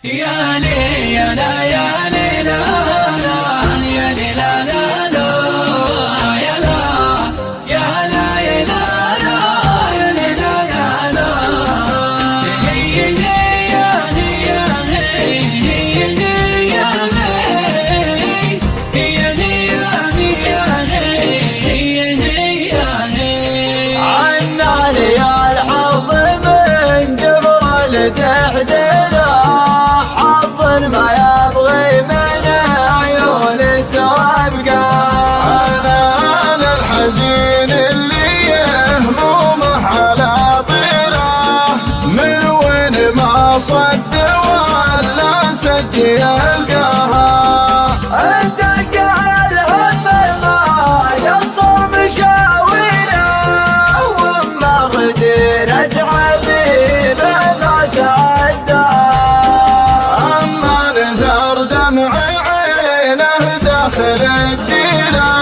يا لي يا لا يا لي لا لا يا لي لا لا لا يا لا يا لا يا لا لا يا لي لا يا لا هي لي يا لي يا لي هي لي يا لي هي لي يا لي يا لي هي لي يا لي عناني يا الحظ من جبر لتحدينا ما يبغي من عيون سوابقه. أنا الحزين اللي يهمومه على طيره، من وين ما صد ولا سد يلقاها. عندك الهم ما قصر مشاويره، وما غديرة حبيبه ما تعدى. داخل الديرة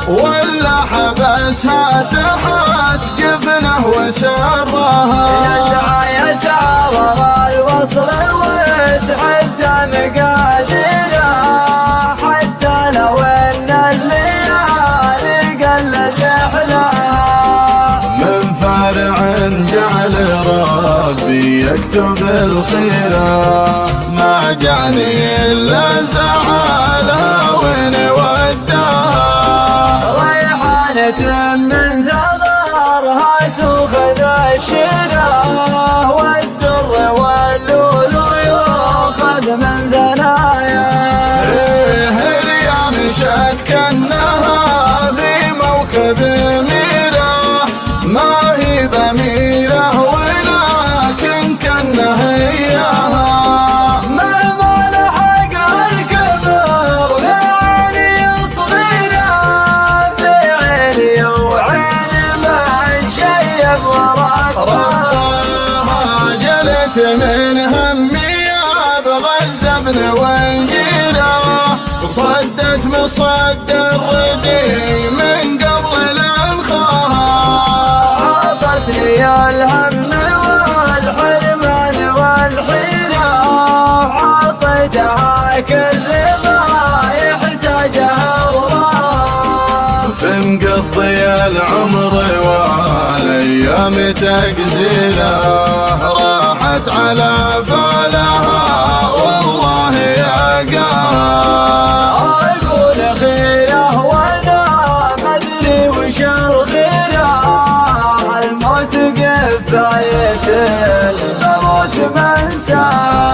ولا حبسها تحت جفنه وسرها. يسعى ورا الوصل وتحدى مقاديره، حتى لو ان الليالي قلت احلاها. من فارع جعل ربي يكتب الخيره، ما جعني الا زعلها وين وداها. ريحانة من ثغرها تأخذ الشراه، والدر واللؤلؤ يؤخذ من ثنايا. اليا مشت كأنها في موكب ميره، ما هي بميره ولكن كأنها اياها. من همي ابغى الزبن والجيره، صدت مصد الردي من قبل الانخاها. عطتني الهم والحرمان والحيره، عطيتها كل ما يحتاجها الله. فمقضي العمر والايام تجزيله، راحت على فالها والله يا قاها. اقول خيره وانا ما ادري وش الخيره، الموت قفايه الموت منساه.